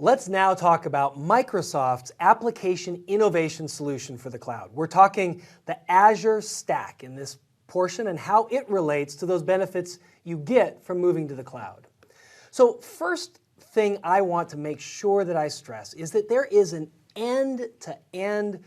Let's now talk about Microsoft's application innovation solution for the cloud. We're talking the Azure Stack in this portion and how it relates to those benefits you get from moving to the cloud. So first thing I want to make sure that I stress is that there is an end-to-end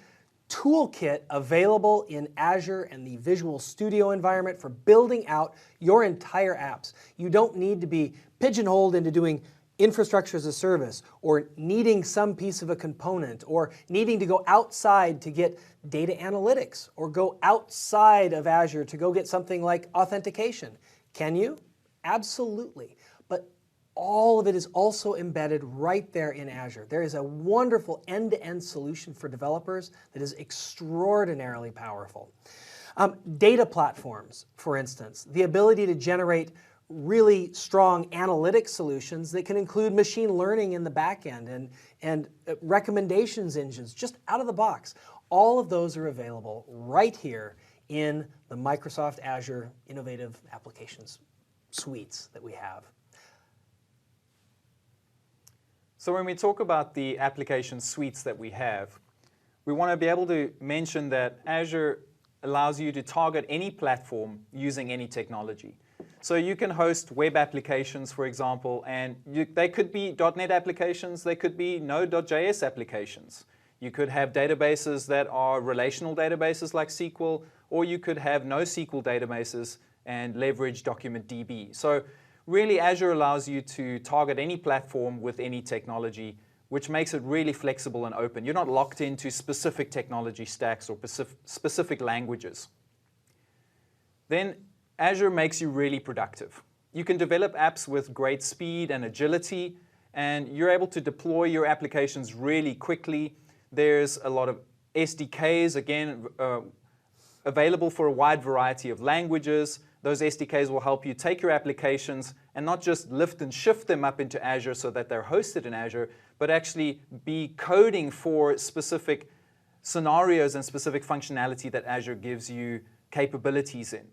toolkit available in Azure and the Visual Studio environment for building out your entire apps. You don't need to be pigeonholed into doing infrastructure as a service, or needing some piece of a component, or needing to go outside to get data analytics, or go outside of Azure to go get something like authentication. Can you? Absolutely. But all of it is also embedded right there in Azure. There is a wonderful end-to-end solution for developers that is extraordinarily powerful. Data platforms, for instance, the ability to generate really strong analytic solutions that can include machine learning in the back end and recommendations engines just out of the box. All of those are available right here in the Microsoft Azure Innovative Applications suites that we have. So when we talk about the application suites that we have, we want to be able to mention that Azure allows you to target any platform using any technology. So you can host web applications, for example, and they could be .NET applications, they could be Node.js applications. You could have databases that are relational databases like SQL, or you could have NoSQL databases and leverage DocumentDB. So really, Azure allows you to target any platform with any technology, which makes it really flexible and open. You're not locked into specific technology stacks or specific languages. Then Azure makes you really productive. You can develop apps with great speed and agility, and you're able to deploy your applications really quickly. There's a lot of SDKs, again, available for a wide variety of languages. Those SDKs will help you take your applications and not just lift and shift them up into Azure so that they're hosted in Azure, but actually be coding for specific scenarios and specific functionality that Azure gives you capabilities in.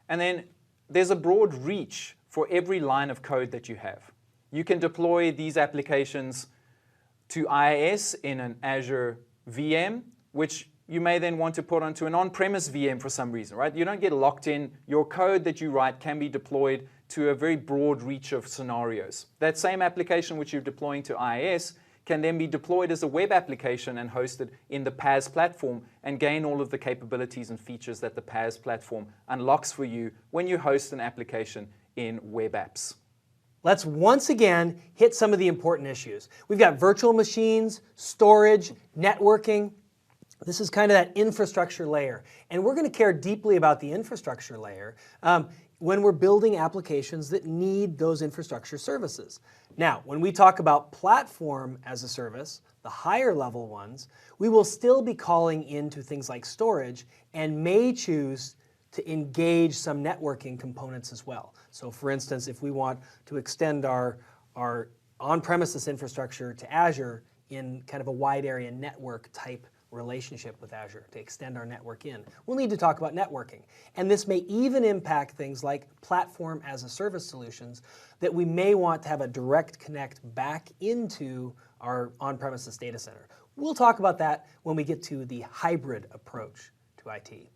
And then there's a broad reach for every line of code that you have. You can deploy these applications to IaaS in an Azure VM, which you may then want to put onto an on-premise VM for some reason, right? You don't get locked in. Your code that you write can be deployed to a very broad reach of scenarios. That same application which you're deploying to IaaS can then be deployed as a web application and hosted in the PaaS platform and gain all of the capabilities and features that the PaaS platform unlocks for you when you host an application in web apps. Let's once again hit some of the important issues. We've got virtual machines, storage, networking. This is kind of that infrastructure layer. And we're going to care deeply about the infrastructure layer when we're building applications that need those infrastructure services. Now, when we talk about platform as a service, the higher level ones, we will still be calling into things like storage and may choose to engage some networking components as well. So for instance, if we want to extend our on-premises infrastructure to Azure in kind of a wide area network type relationship with Azure to extend our network in, we'll need to talk about networking. And this may even impact things like platform as a service solutions that we may want to have a direct connect back into our on-premises data center. We'll talk about that when we get to the hybrid approach to IT.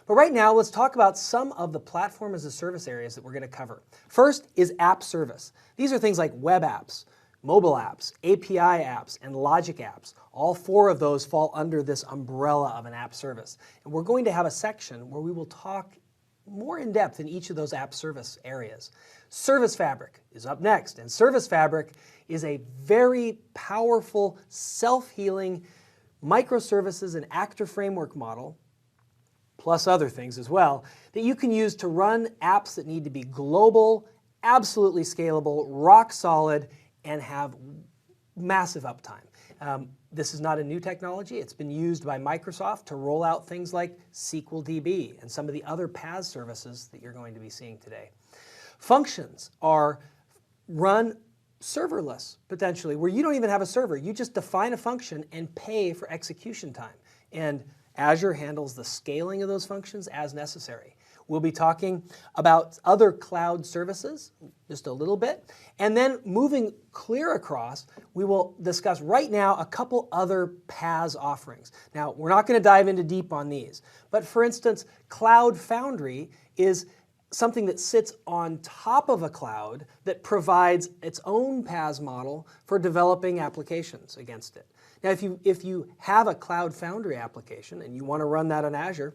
But right now, let's talk about some of the platform as a service areas that we're going to cover. First is app service. These are things like web apps, mobile apps, API apps, and logic apps. All four of those fall under this umbrella of an app service. And we're going to have a section where we will talk more in depth in each of those app service areas. Service Fabric is up next, and Service Fabric is a very powerful, self-healing microservices and actor framework model, plus other things as well, that you can use to run apps that need to be global, absolutely scalable, rock solid, and have massive uptime. This is not a new technology. It's been used by Microsoft to roll out things like SQLDB and some of the other PaaS services that you're going to be seeing today. Functions are run serverless, potentially, where you don't even have a server. You just define a function and pay for execution time. And Azure handles the scaling of those functions as necessary. We'll be talking about other cloud services, just a little bit. And then moving clear across, we will discuss right now a couple other PaaS offerings. Now, we're not going to dive into deep on these, but for instance, Cloud Foundry is something that sits on top of a cloud that provides its own PaaS model for developing applications against it. Now, if you have a Cloud Foundry application and you want to run that on Azure,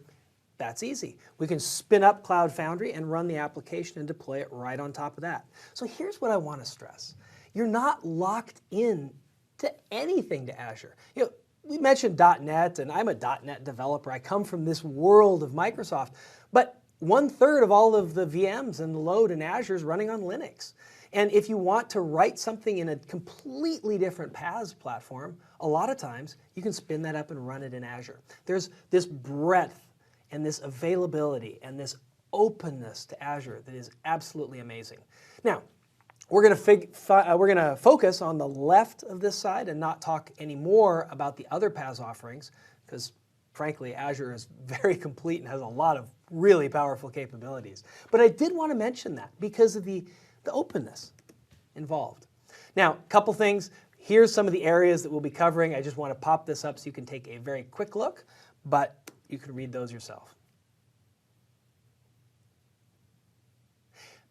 that's easy. We can spin up Cloud Foundry and run the application and deploy it right on top of that. So here's what I want to stress. You're not locked in to anything to Azure. You know, we mentioned .NET, and I'm a .NET developer. I come from this world of Microsoft, but 1/3 of all of the VMs and the load in Azure is running on Linux. And if you want to write something in a completely different PaaS platform, a lot of times you can spin that up and run it in Azure. There's this breadth and this availability and this openness to Azure that is absolutely amazing. Now, we're going to focus on the left of this side and not talk anymore about the other PaaS offerings, because frankly, Azure is very complete and has a lot of really powerful capabilities. But I did want to mention that because of the openness involved. Now, a couple things. Here's some of the areas that we'll be covering. I just want to pop this up so you can take a very quick look, but you can read those yourself.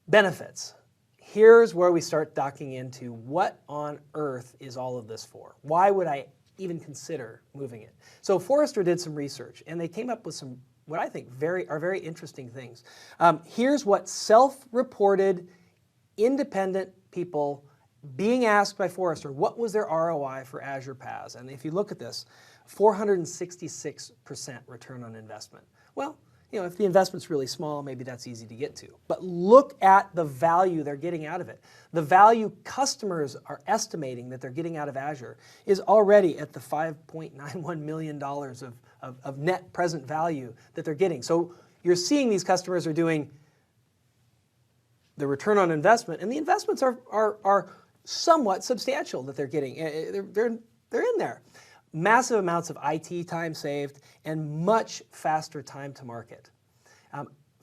Benefits. Here's where we start docking into what on earth is all of this for? Why would I even consider moving it? So Forrester did some research, and they came up with some, what I think are very interesting things. Here's what self-reported independent people being asked by Forrester, what was their ROI for Azure PaaS? And if you look at this, 466% return on investment. Well, you know, if the investment's really small, maybe that's easy to get to. But look at the value they're getting out of it. The value customers are estimating that they're getting out of Azure is already at the $5.91 million of net present value that they're getting. So you're seeing these customers are doing the return on investment, and the investments are somewhat substantial that they're getting. They're in there. Massive amounts of IT time saved and much faster time to market.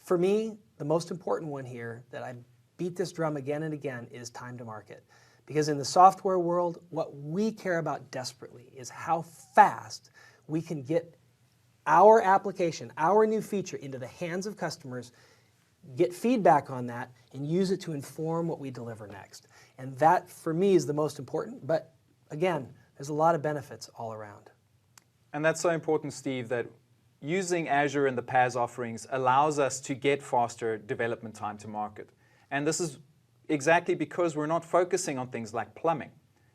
For me, the most important one here that I beat this drum again and again is time to market. Because in the software world, what we care about desperately is how fast we can get our application, our new feature into the hands of customers, get feedback on that, and use it to inform what we deliver next. And that, for me, is the most important. But again, there's a lot of benefits all around. And that's so important, Steve, that using Azure and the PaaS offerings allows us to get faster development time to market. And this is exactly because we're not focusing on things like plumbing.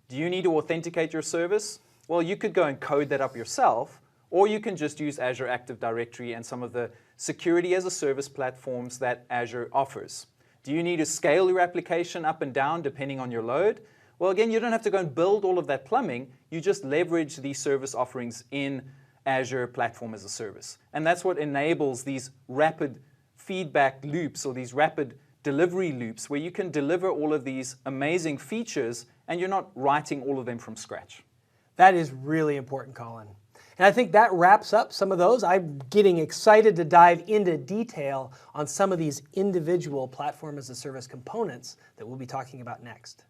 Do you need to authenticate your service? Well, you could go and code that up yourself, or you can just use Azure Active Directory and some of the security as a service platforms that Azure offers. Do you need to scale your application up and down depending on your load? Well, again, you don't have to go and build all of that plumbing. You just leverage these service offerings in Azure Platform as a Service. And that's what enables these rapid feedback loops or these rapid delivery loops where you can deliver all of these amazing features and you're not writing all of them from scratch. That is really important, Colin. And I think that wraps up some of those. I'm getting excited to dive into detail on some of these individual Platform as a Service components that we'll be talking about next.